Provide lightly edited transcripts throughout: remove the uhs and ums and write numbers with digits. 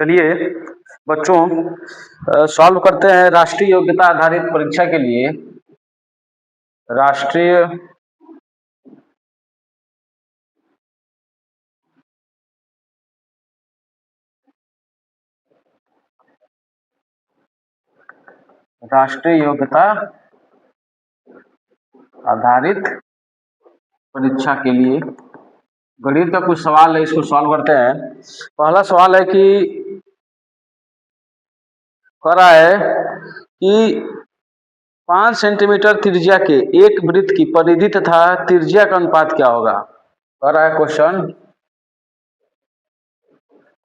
चलिए बच्चों सॉल्व करते हैं राष्ट्रीय योग्यता आधारित परीक्षा के लिए। राष्ट्रीय योग्यता आधारित परीक्षा के लिए गणित का कुछ सवाल है, इसको सॉल्व करते हैं। पहला सवाल है कि कह रहा है कि 5 सेंटीमीटर त्रिज्या के एक वृत्त की परिधि तथा त्रिज्या का अनुपात क्या होगा। कह रहा है क्वेश्चन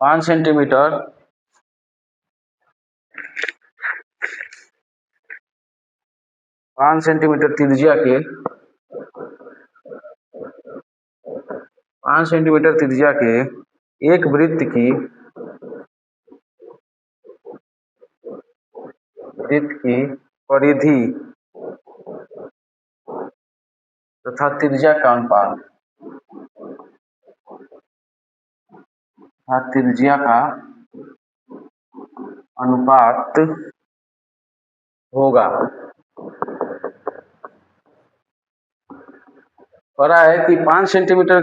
5 सेंटीमीटर त्रिज्या के 5 सेंटीमीटर त्रिज्या के एक वृत्त की परिधि तथा त्रिज्या का अनुपात होगा। कह रहा है कि 5 सेंटीमीटर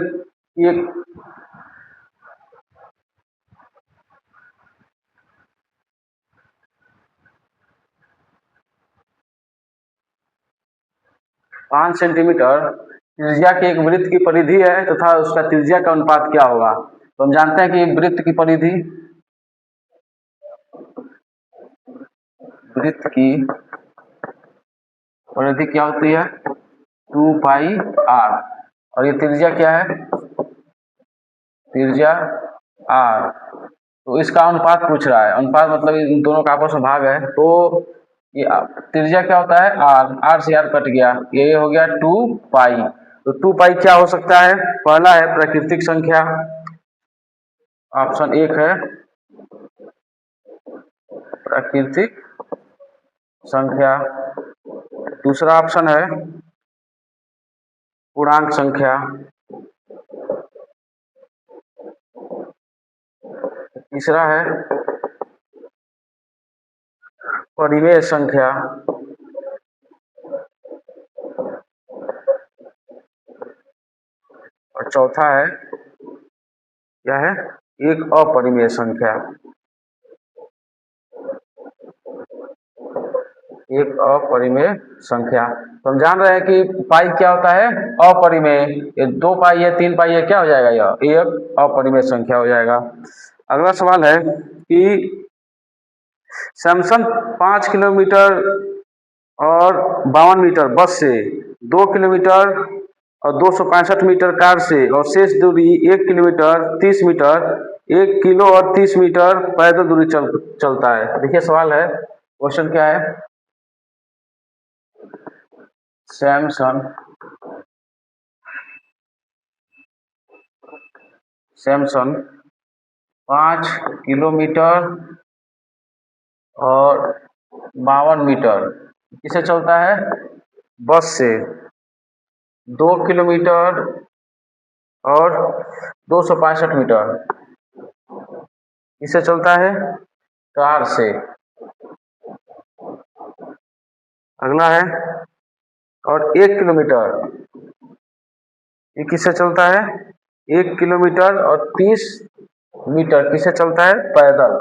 की एक 5 सेंटीमीटर त्रिज्या के एक वृत्त की परिधि है तथा उसका त्रिज्या का अनुपात क्या होगा। तो हम जानते हैं कि वृत्त की परिधि क्या होती है 2 पाई r और ये त्रिज्या क्या है त्रिज्या r। तो इसका अनुपात पूछ रहा है, अनुपात मतलब इन दोनों का आपस में भाग है। तो ये त्रिज्या क्या होता है r से r कट गया, ये हो गया 2 पाई। तो 2 पाई क्या हो सकता है, पहला है प्राकृतिक संख्या, ऑप्शन 1 है प्राकृतिक संख्या। दूसरा ऑप्शन है पूर्णांक संख्या। तीसरा है परिमेय संख्या। और चौथा है क्या है एक अपरिमेय संख्या। तो हम जान रहे हैं कि पाई क्या होता है अपरिमेय। ये 2 पाई है 3 पाई है, क्या हो जाएगा यह एक अपरिमेय संख्या हो जाएगा। अगला सवाल है कि सैमसंग 5 किलोमीटर और 52 मीटर बस से, 2 किलोमीटर और 265 मीटर कार से और शेष दूरी 1 किलोमीटर 30 मीटर 1 किलो और 30 मीटर पैदल दूरी चलता है। देखिए सवाल है, क्वेश्चन क्या है, सैमसंग 5 किलोमीटर और 52 मीटर किसे चलता है बस से, 2 किलोमीटर और 265 मीटर किसे चलता है कार से। अगला है और 1 किलोमीटर ये किससे चलता है 1 किलोमीटर और 30 मीटर किससे चलता है पैदल।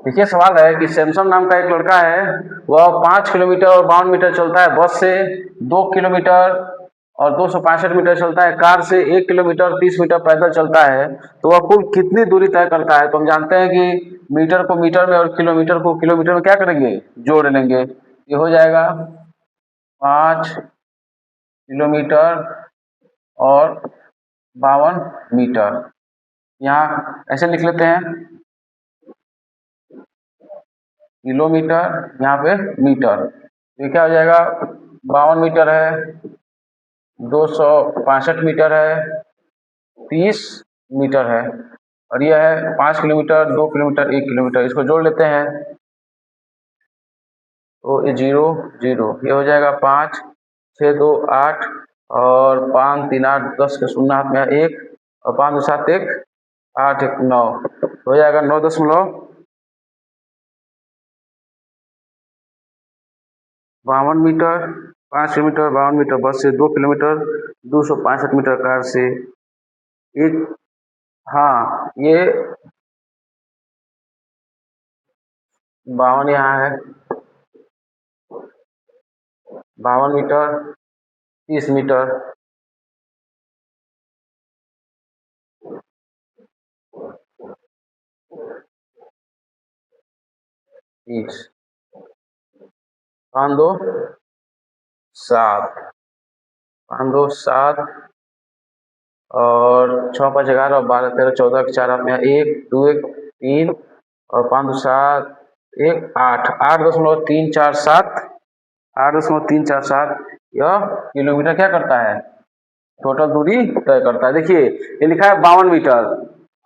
देखिए सवाल है कि सैमसंग नाम का एक लड़का है, वह 5 किलोमीटर और 52 मीटर चलता है बस से, 2 किलोमीटर और 265 मीटर चलता है कार से, 1 किलोमीटर 30 मीटर पैदल चलता है। तो वह कुल कितनी दूरी तय करता है। तो हम जानते हैं कि मीटर को मीटर में और किलोमीटर को किलोमीटर में क्या करेंगे जोड़ लेंगे। ये हो जाएगा 5 किलोमीटर और 52 मीटर। यहाँ ऐसे लिख लेते हैं किलोमीटर, यहाँ पे मीटर। ये क्या हो जाएगा 52 मीटर है, 265 मीटर है, 30 मीटर है और यह है 5 किलोमीटर 2 किलोमीटर 1 किलोमीटर। इसको जोड़ लेते हैं तो ये 0 0 ये हो जाएगा 5 6 2 8 और 5 3 8 10 के शून्य हाथ में 1 और 5 2 7 1 8 1 9। हो जाएगा 9.52 मीटर। 5 किलोमीटर 52 मीटर बस से, 2 किलोमीटर 265 मीटर कार से, एक, हाँ ये 52 यहाँ है, 52 मीटर, 30 मीटर, 30, 5 2 7, 5 2 7 और 6 5 11 और 12 13 14 के 4 हाथ में 1 2 1 3 और 5 2 7 1 8, 8.347, 8.347 यह किलोमीटर क्या करता है, टोटल दूरी तय करता है। देखिए ये लिखा है 52 मीटर,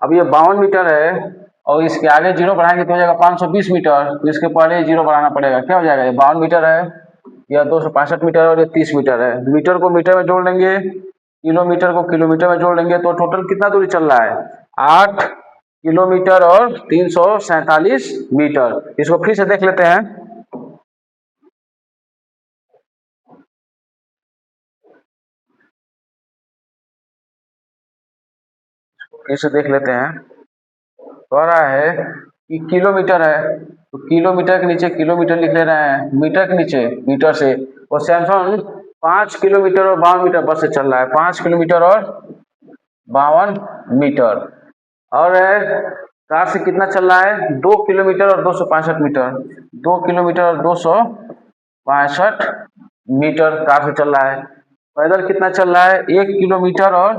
अब ये 52 मीटर है और इसके आगे जीरो बढ़ाएंगे तो हो जाएगा 520 मीटर, तो इसके पहले जीरो बढ़ाना पड़ेगा, क्या हो जाएगा, ये 52 मीटर है, यह 265 मीटर और ये 30 मीटर है। मीटर को मीटर में जोड़ लेंगे, किलोमीटर को किलोमीटर में जोड़ लेंगे, तो टोटल कितना दूरी चल रहा है, 8 किलोमीटर और 347 मीटर। इसको फिर से देख लेते हैं, फिर से देख लेते हैं। कह रहा है कि किलोमीटर है तो किलोमीटर के नीचे किलोमीटर लिख ले रहे हैं, मीटर के नीचे मीटर से, और सैमसंग 5 किलोमीटर और 52 मीटर बस से चल रहा है, 5 किलोमीटर और 52 मीटर। और कार से कितना चल रहा है, 2 किलोमीटर और 265 मीटर, 2 किलोमीटर और 265 मीटर कार से चल रहा है। पैदल कितना चल रहा है, 1 किलोमीटर और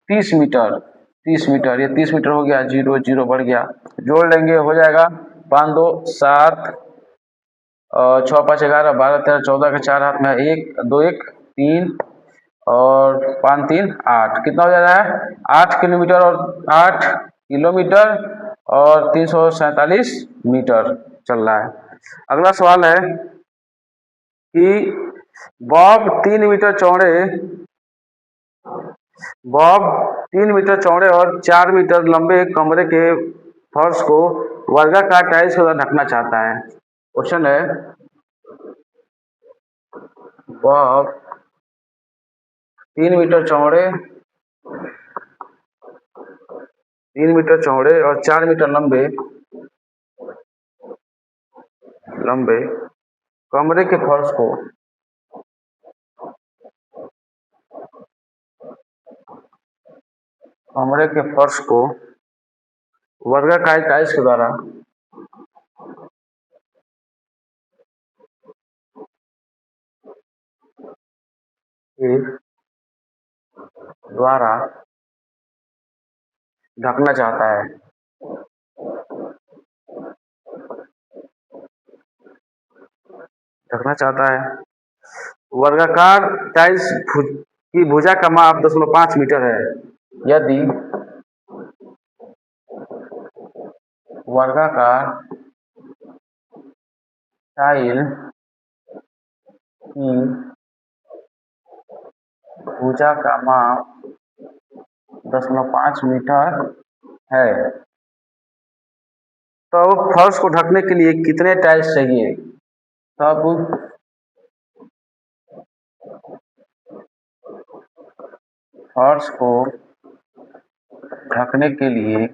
30 मीटर, 30 मीटर, ये 30 मीटर हो गया, जीरो जीरो बढ़ गया, जोड़ लेंगे हो जाएगा 5 2 7 और 6 5 11 12 13 14 के 4 हाथ में 1 2 1 3 और 5 3 8, कितना हो जा रहा है, 8 किलोमीटर और 347 मीटर चल रहा है। अगला सवाल है कि बॉब 3 मीटर चौड़े और 4 मीटर लंबे कमरे के फर्श को वर्गाकार टाइल्स के द्वारा ढकना चाहता है। क्वेश्चन है, बॉब 3 मीटर चौड़े और 4 मीटर लंबे कमरे के फर्श को वर्गाकार टाइल्स के द्वारा ढकना चाहता है। वर्गाकार टाइल्स की भुजा का माप 0.5 मीटर है। यदि वर्गाकार टाइल की भुजा का माप 0.5 मीटर है, तब फर्श को ढकने के लिए कितने टाइल्स चाहिए, तब फर्श को ढकने के लिए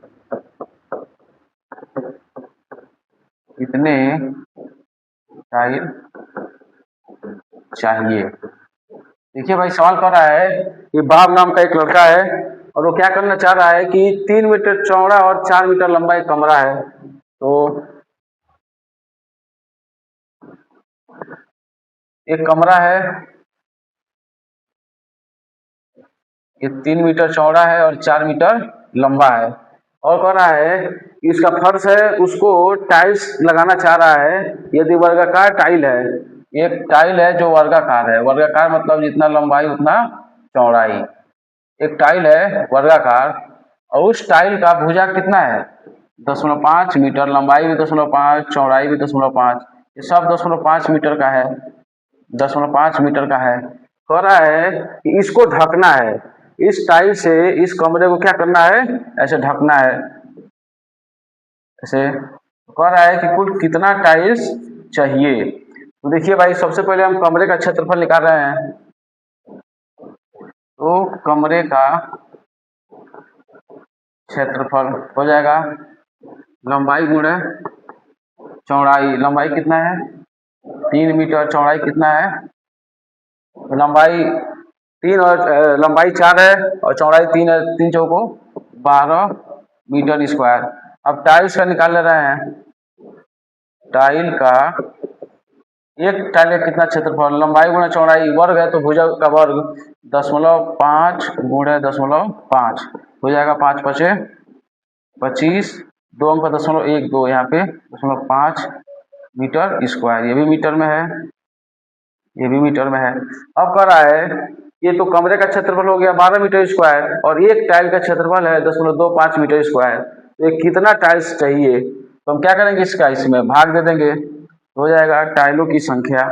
कितने टाइल चाहिए। देखिए भाई सवाल कर रहा है कि बाब नाम का एक लड़का है और वो क्या करना चाह रहा है कि 3 मीटर चौड़ा और 4 मीटर लंबा एक कमरा है, तो एक कमरा है, ये 3 मीटर चौड़ा है और 4 मीटर लंबा है, और कह रहा है कि इसका फर्श है उसको टाइल्स लगाना चाह रहा है। यदि वर्गाकार टाइल है, एक टाइल है जो वर्गाकार है, वर्गाकार मतलब जितना लंबाई उतना चौड़ाई, एक टाइल है वर्गाकार और उस टाइल का भुजा कितना है, 0.5 मीटर, लंबाई भी 0.5, चौड़ाई भी 0.5, ये सब 0.5 मीटर का है, 0.5 मीटर का है। कह रहा है कि इसको ढकना है, इस टाइल से इस कमरे को क्या करना है, ऐसे ढकना है। जैसे कह रहा है कि कुल कितना टाइल्स चाहिए। तो देखिए भाई, सबसे पहले हम कमरे का क्षेत्रफल निकाल रहे हैं। तो कमरे का क्षेत्रफल हो जाएगा लंबाई गुणे चौड़ाई। लंबाई कितना है 3 मीटर, चौड़ाई कितना है, लंबाई 3 और लंबाई 4 है और चौड़ाई 3 है, 3 चौको 12 मीटर स्क्वायर। अब टाइल्स का निकाल ले रहे हैं। टाइल का एक टाइल का कितना क्षेत्रफल, लंबाई गुणा चौड़ाई, वर्ग है तो भुजा का वर्ग 0.5 गुणे 0.5 हो जाएगा। 5 पचे 25, 2 अंक पर 0.12, यहाँ पे 0.5 मीटर स्क्वायर। ये भी मीटर में है, ये भी मीटर में है। अब कह रहा है ये तो कमरे का क्षेत्रफल हो गया 12 मीटर स्क्वायर और एक टाइल का क्षेत्रफल है 0.25 मीटर स्क्वायर। तो ये कितना टाइल्स चाहिए, तो हम क्या करेंगे, इसका इसमें भाग दे देंगे, हो जाएगा टाइलों की संख्या।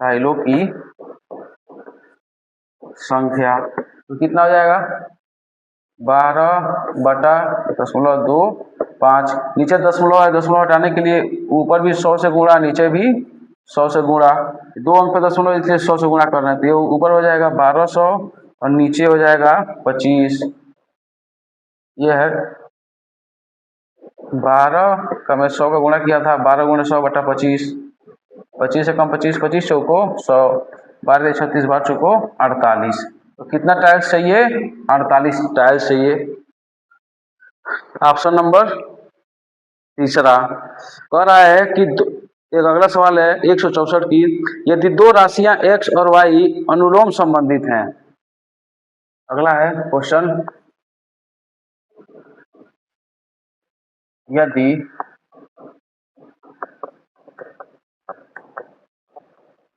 टाइलों की संख्या तो कितना हो जाएगा 12/0.25। नीचे दशमलव है, दशमलव हटाने के लिए ऊपर भी 100 से गुणा, नीचे भी 100 से गुणा, 2 अंक पे दशमलव इसलिए 100 से गुणा कर रहे हैं। तो ये ऊपर हो जाएगा 1200 और नीचे हो जाएगा 25। ये है 12 का मैं 100 का गुणा किया था, 12 गुणे 100/25, 25 से कम 25, 25 चौको 100, 12 36, 12 चौको 48। तो कितना टाइल्स चाहिए 48 टाइल्स चाहिए। ऑप्शन नंबर तीसरा। कह रहा है कि एक अगला सवाल है 164 की, यदि दो राशियां x और y अनुलोम संबंधित हैं। अगला है क्वेश्चन, यदि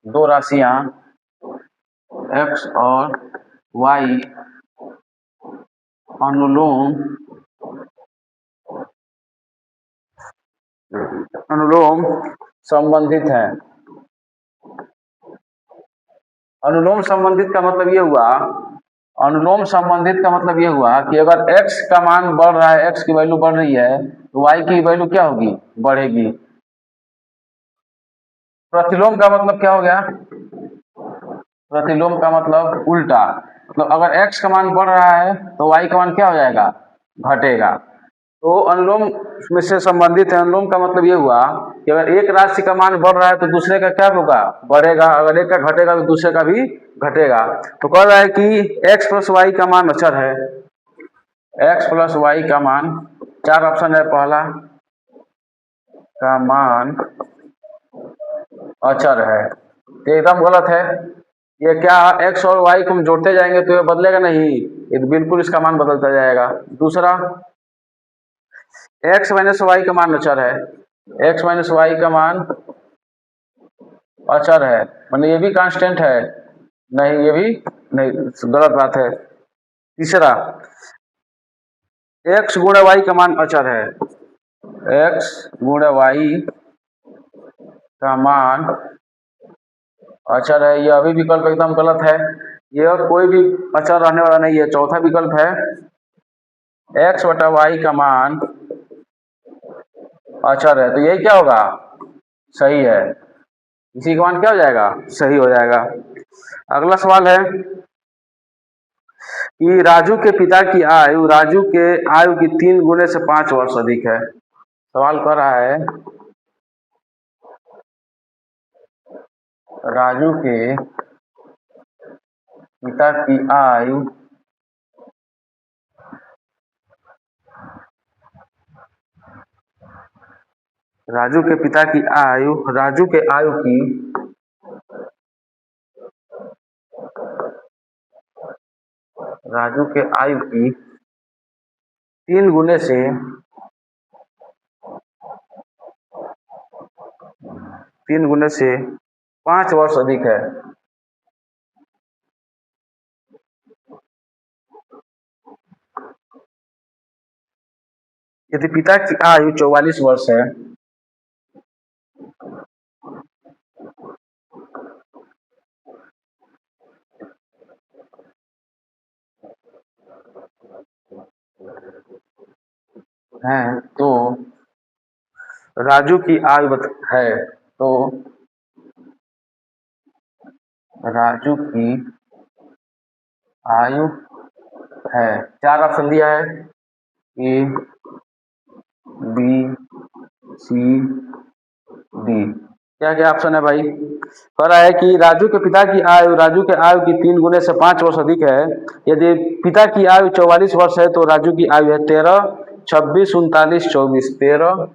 दो राशियां x और y अनुलोम संबंधित हैं। अनुलोम संबंधित का मतलब ये हुआ, अनुलोम संबंधित का मतलब ये हुआ कि अगर x का मान बढ़ रहा है, x की वैल्यू बढ़ रही है तो y की वैल्यू क्या होगी, बढ़ेगी। प्रतिलोम का मतलब क्या हो गया, प्रतिलोम का मतलब उल्टा, मतलब अगर x का मान बढ़ रहा है तो y का मान क्या हो जाएगा, घटेगा। तो अनुलोम में से संबंधित है। अनुलोम का मतलब ये हुआ कि अगर एक राशि का मान बढ़ रहा है तो दूसरे का क्या होगा, बढ़ेगा, अगर एक का घटेगा तो दूसरे का भी घटेगा। तो कह रहा है कि x प्लस वाई का मान अचर है, x प्लस वाई का मान, 4 ऑप्शन है, पहला का मान अचर है, ये एकदम गलत है। ये क्या, x और y को हम जोड़ते जाएंगे तो ये बदलेगा नहीं, ये तो बिल्कुल इसका मान बदलता जाएगा। दूसरा, x माइनस वाई का मान अचर है, x माइनस वाई का मान अचर है, मतलब ये भी कांस्टेंट है, नहीं ये भी नहीं, गलत बात है। तीसरा, x गुणे वाई का मान अचर है, x गुणे वाई का मान अचर है, यह भी विकल्प एकदम गलत है, यह कोई भी अचर रहने वाला नहीं है। चौथा विकल्प है x बटा वाई का मान अचर है, तो यही क्या होगा, सही है, इसी का मान क्या हो जाएगा, सही हो जाएगा। अगला सवाल है कि राजू के पिता की आयु राजू के आयु की 3 गुने से 5 वर्ष अधिक है। सवाल कर रहा है राजू के पिता की आयु राजू के पिता की आयु राजू के आयु की राजू के आयु की 3 गुने से 5 वर्ष अधिक है। यदि पिता की आयु 44 वर्ष है है तो राजू की आयु है तो राजू की आयु है, चार ऑप्शन दिया है, ए बी सी डी। क्या क्या ऑप्शन है भाई? कह रहा है कि राजू के पिता की आयु राजू के आयु की 3 गुने से 5 वर्ष अधिक है। यदि पिता की आयु 44 वर्ष है तो राजू की आयु है 13, 26, 39, 24। 13,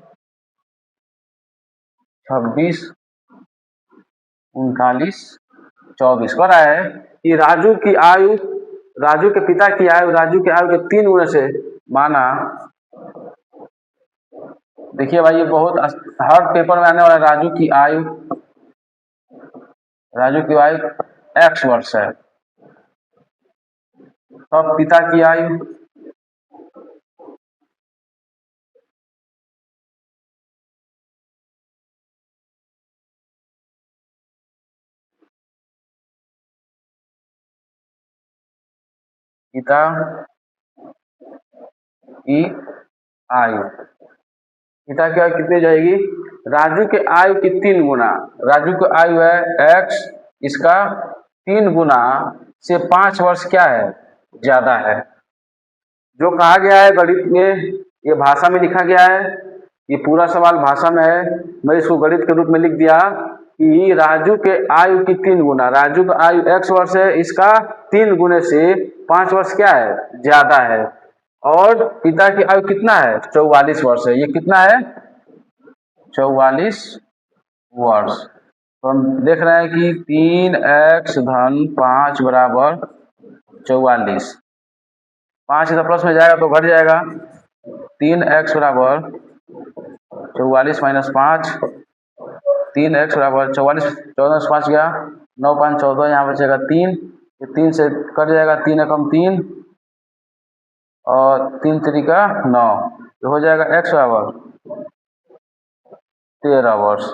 26, 39, 24। कह रहा है कि राजू के पिता की आयु राजू के आयु के 3 गुने से माना। देखिए भाई, ये बहुत हर पेपर में आने वाला है। राजू की आयु x वर्ष है, तब पिता की आयु पिता की आयु पिता की आयु कितनी जाएगी? राजू के आयु की 3 गुना। राजू की आयु है x, इसका 3 गुना से 5 वर्ष क्या है? ज्यादा है। जो कहा गया है गणित में, ये भाषा में लिखा गया है, ये पूरा सवाल भाषा में है। मैं इसको गणित के रूप में लिख दिया कि राजू के आयु की 3 गुना। राजू का आयु x वर्ष है, इसका 3 गुने से 5 वर्ष क्या है? ज्यादा है। और पिता की आयु कितना है? 44 वर्ष है। ये कितना है? 44 वर्ष। तो हम देख रहे हैं कि 3x धन 5 बराबर 44। 5 इधर प्लस में जाएगा तो घट जाएगा। 3x बराबर 44 माइनस 5, 3x बराबर 44, 14 से 5 गया, 9 5 14, यहाँ बचेगा 3। 3 से कट जाएगा, 3 एकम 3 और 3 3 9, तो हो जाएगा x बराबर 13 वर्ष।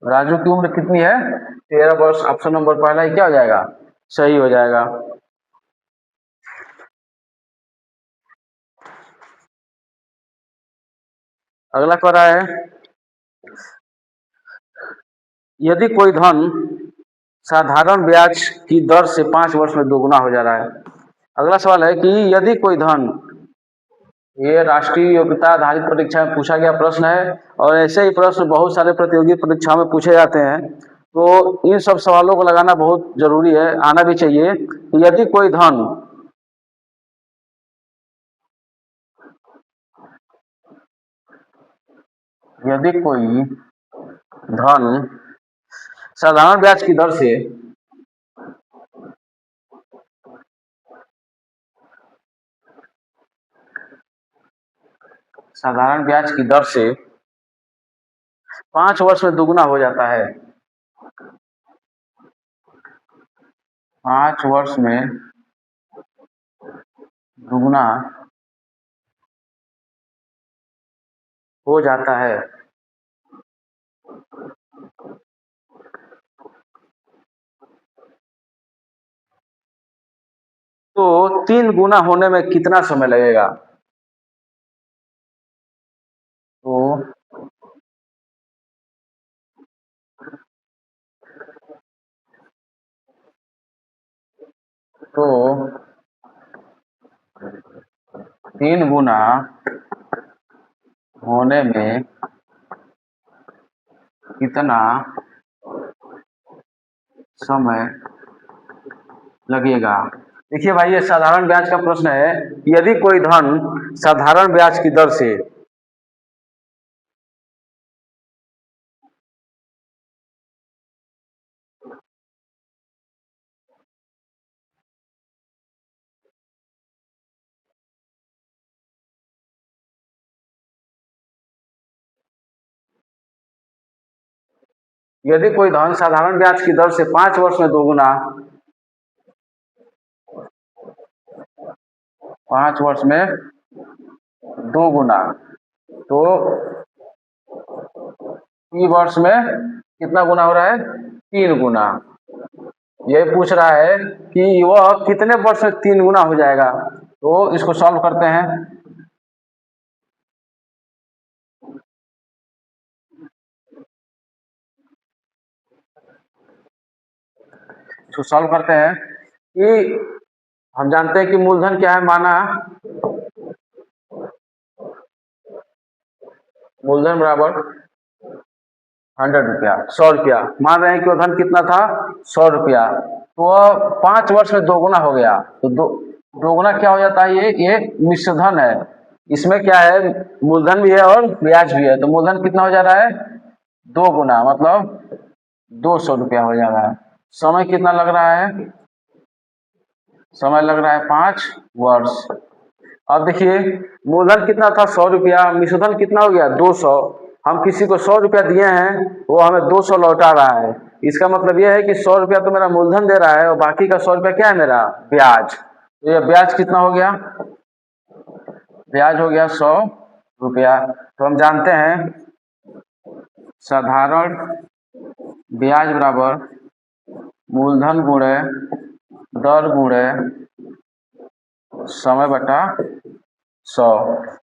राजू की उम्र कितनी है? 13 वर्ष। ऑप्शन नंबर पहला ही क्या हो जाएगा? सही हो जाएगा। अगला कह रहा है, यदि कोई धन साधारण ब्याज की दर से 5 वर्ष में दोगुना हो जा रहा है। अगला सवाल है कि यदि कोई धन, ये राष्ट्रीय योग्यता आधारित परीक्षा में पूछा गया प्रश्न है और ऐसे ही प्रश्न बहुत सारे प्रतियोगी परीक्षाओं में पूछे जाते हैं, तो इन सब सवालों को लगाना बहुत जरूरी है, आना भी चाहिए। यदि कोई धन साधारण ब्याज की दर से साधारण ब्याज की दर से 5 वर्ष में दुगुना हो जाता है। 5 वर्ष में दुगुना हो जाता है तो 3 गुना होने में कितना समय लगेगा? तो 3 गुना होने में कितना समय लगेगा? देखिए भाई, ये साधारण ब्याज का प्रश्न है। यदि कोई धन साधारण ब्याज की दर से यदि कोई धन साधारण ब्याज की दर से 5 वर्ष में दोगुना 5 वर्ष में 2 गुना, तो 3 वर्ष में कितना गुना हो रहा है? 3 गुना। यही पूछ रहा है कि वह कितने वर्ष में 3 गुना हो जाएगा। तो इसको सॉल्व करते हैं। इसको सॉल्व करते हैं कि हम जानते हैं कि मूलधन क्या है, माना मूलधन बराबर 100 रुपया, 100 रुपया। मान रहे हैं कि वो धन कितना था, 100 रुपया। तो 5 वर्ष में दोगुना हो गया। तो दोगुना क्या हो जाता है, ये मिश्रधन है। इसमें क्या है, मूलधन भी है और ब्याज भी है। तो मूलधन कितना हो जा रहा है, 2 गुना, मतलब 200 रुपया हो जा रहा है। समय कितना लग रहा है, समय लग रहा है 5 वर्ष। अब देखिए मूलधन कितना था, 100 रुपया, मिश्रधन कितना हो गया, 200। हम किसी को 100 रुपया दिए हैं, वो हमें 200 लौटा रहा है। इसका मतलब यह है कि 100 रुपया तो मेरा मूलधन दे रहा है और बाकी का 100 रुपया क्या है, मेरा ब्याज। तो यह ब्याज कितना हो गया, ब्याज हो गया 100 रुपया। तो हम जानते हैं साधारण ब्याज बराबर मूलधन गुणे दर गुणे समय बटा 100।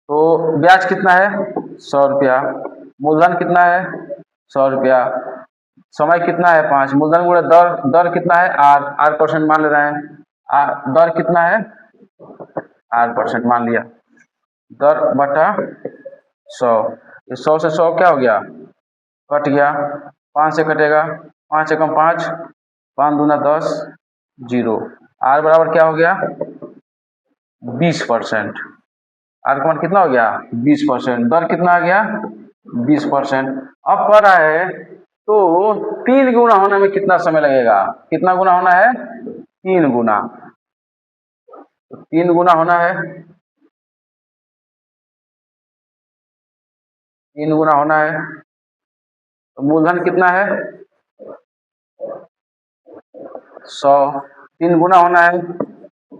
तो ब्याज कितना है, 100 रुपया, मूलधन कितना है, 100 रुपया, समय कितना है 5, मूलधन गुणे दर कितना है, आर परसेंट मान ले रहे हैं। दर कितना है, R% मान लिया, दर बटा 100। 100 से 100 क्या हो गया, कट गया, 5 से कटेगा, 5 एकम 5, 5 दूना 10, 0। आर बराबर क्या हो गया, 20%। आर का मान कितना हो गया, 20%। दर कितना आ गया, 20%। अब पढ़ रहा है तो 3 गुना होने में कितना समय लगेगा, कितना गुना होना है, 3 गुना। 3 गुना होना है, 3 गुना होना है। तो मूलधन कितना है, 100, 3 गुना होना है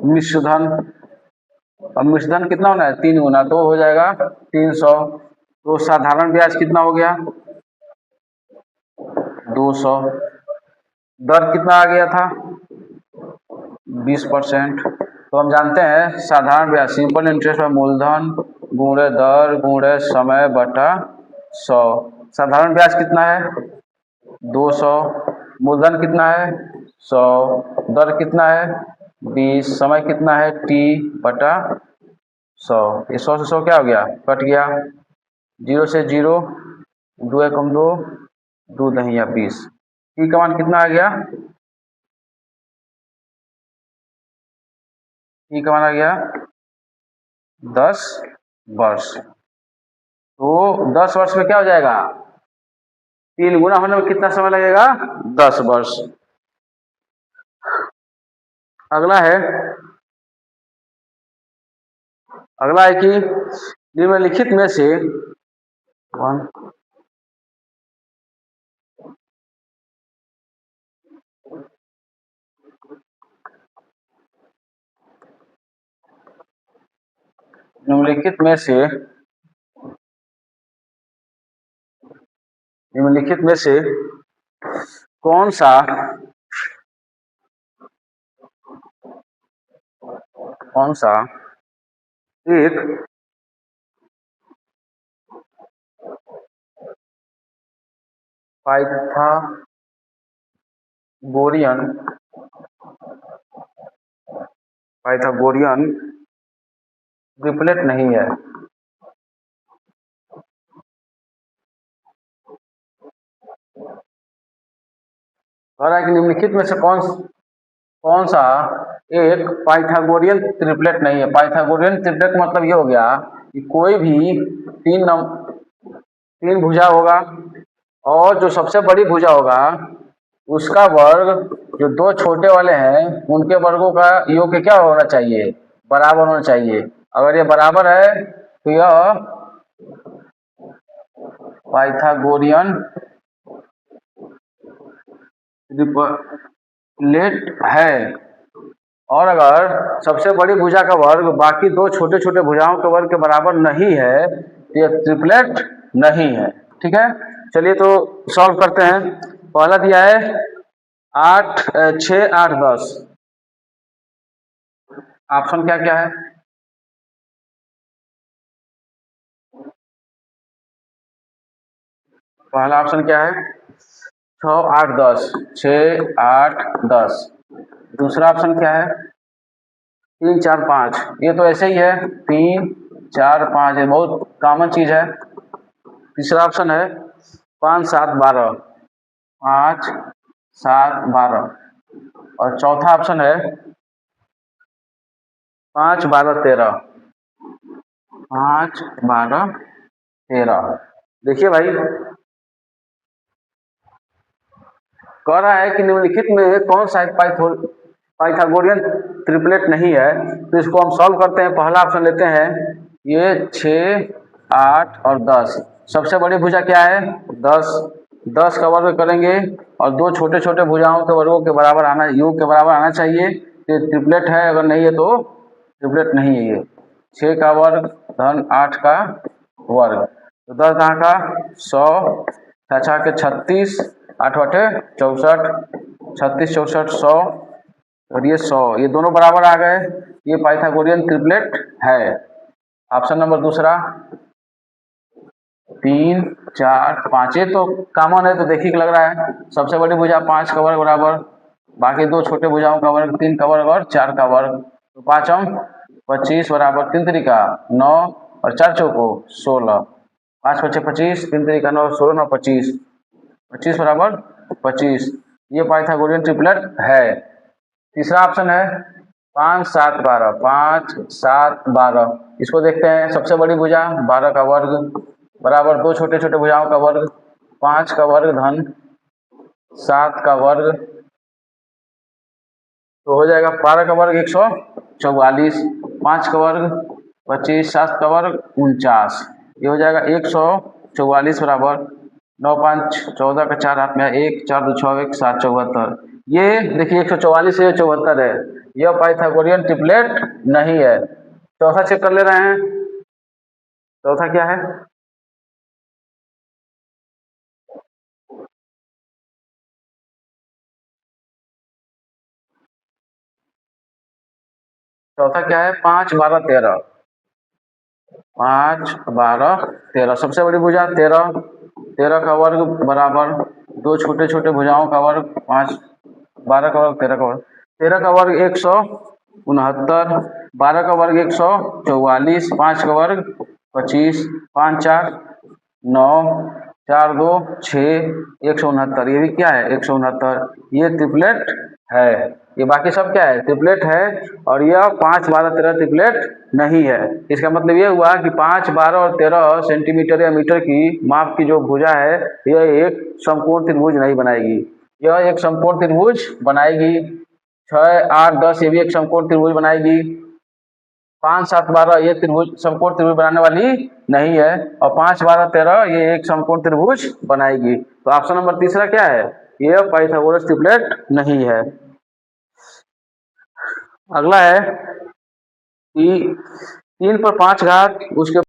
मिश्रधन। अब मिश्रधन कितना होना है, 3 गुना, तो हो जाएगा 300। तो साधारण ब्याज कितना हो गया, 200। दर कितना आ गया था, 20%। तो हम जानते हैं साधारण ब्याज सिंपल इंटरेस्ट में मूलधन गुणे दर गुणे समय बटा 100। साधारण ब्याज कितना है, 200, मूलधन कितना है, 100, दर कितना है, 20, समय कितना है, T बटा 100। ये 100 से 100 क्या हो गया, कट गया, 0 से 0, 2 एकम 2, 2 दहिया 20। T का मान कितना आ गया, T का मान आ गया 10 वर्ष। तो 10 वर्ष में क्या हो जाएगा, 3 गुना होने में कितना समय लगेगा, 10 वर्ष। अगला है कि निम्नलिखित में से निम्नलिखित में से कौन सा एक पाइथागोरियन ट्रिपलेट नहीं है। और निम्नलिखित में से कौन सा एक पाइथागोरियन ट्रिपलेट नहीं है। पाइथागोरियन ट्रिपलेट मतलब ये हो गया कि कोई भी तीन भुजा होगा और जो सबसे बड़ी भुजा होगा उसका वर्ग जो 2 छोटे वाले हैं उनके वर्गों का योग क्या होना चाहिए, बराबर होना चाहिए। अगर ये बराबर है तो यह पाइथागोरियन ट्रिपलेट है। और अगर सबसे बड़ी भुजा का वर्ग बाकी 2 छोटे छोटे भुजाओं के वर्ग के बराबर नहीं है तो यह ट्रिपलेट नहीं है। ठीक है, चलिए तो सॉल्व करते हैं। पहला दिया है 8, 6, 8, 10। ऑप्शन क्या क्या है, पहला ऑप्शन क्या है, 6, 8, 10, 6, 8, 10। दूसरा ऑप्शन क्या है? 3 4 5, ये तो ऐसे ही है, 3 4 5, ये बहुत कॉमन चीज है। तीसरा ऑप्शन है 5 7 12, 5 7 12, और चौथा ऑप्शन है 5 12 13, 5 12 13। देखिए भाई, कह रहा है कि निम्नलिखित में कौन सा पाइथागोरियन ट्रिपलेट नहीं है। तो इसको हम सॉल्व करते हैं। पहला ऑप्शन लेते हैं, ये 6 8 और 10। सबसे बड़ी भुजा क्या है? 10। 10 का वर्ग करेंगे और दो छोटे छोटे भुजाओं के वर्गों के बराबर आना, योग के बराबर आना चाहिए। ये ट्रिपलेट है, अगर नहीं है तो ट्रिपलेट नहीं है ये। 6 का वर्ग धन 8 का वर्ग, तो 10 कहाँ का 100, 6 के 36, 8 बटे 64, 36 64 100, और ये 100, ये दोनों बराबर आ गए। ये पाइथागोरियन ट्रिपलेट है। ऑप्शन नंबर दूसरा 3 4 5, ये तो कॉमन है, तो देखिए लग रहा है। सबसे बड़ी भुजा 5 का वर्ग बराबर बाकी दो छोटे भुजाओं का वर्ग, 3 का वर्ग और 4 का वर्ग, तो 5 25 बराबर 3 त्रिका 9 और 4 चौको 16, 5 5 25, 3 त्रिका 9, 16 9 25, 25 बराबर 25। ये पाइथागोरियन ट्रिपलेट है। तीसरा ऑप्शन है 5 7 12, 5 7 12। इसको देखते हैं। सबसे बड़ी भुजा 12 का वर्ग बराबर दो छोटे छोटे भुजाओं का वर्ग, 5 का वर्ग धन 7 का वर्ग, तो हो जाएगा 12 का वर्ग 144, 5 का वर्ग 25, 7 का वर्ग 49, ये हो जाएगा 144 बराबर 9 5 14 का 4 हाथ में 1 4 2 6 1 7 74। ये देखिए 144 से 74 है। यह पाइथागोरियन ट्रिपलेट नहीं है। चौथा चेक कर ले रहे हैं। चौथा क्या है? चौथा क्या है? 5 12 13, 5 12 13। सबसे बड़ी भुजा 13, 13 का वर्ग बराबर दो छोटे छोटे भुजाओं का वर्ग, 5 12 का वर्ग 13 का वर्ग, 13 का वर्ग 169, 12 का वर्ग 144, 5 का वर्ग 25, 5 4 9, 4 2 6, 169। ये भी क्या है? 169। ये ट्रिपलेट है। ये बाकी सब क्या है? ट्रिपलेट है। और यह 5 12 13 ट्रिपलेट नहीं है। इसका मतलब ये हुआ कि 5 12 और 13 सेंटीमीटर या मीटर की माप की जो भुजा है, यह एक समकोण त्रिभुज नहीं बनाएगी। यह एक समकोण त्रिभुज बनाएगी। 6 8 10 ये भी एक समकोण त्रिभुज बनाएगी। 5 7 12 ये त्रिभुज समकोण त्रिभुज बनाने वाली नहीं है, और 5 12 13 ये एक समकोण त्रिभुज बनाएगी। तो ऑप्शन नंबर तीसरा क्या है? ये पाइथागोरस ट्रिपलेट नहीं है। अगला है कि 3 पर 5 घात उसके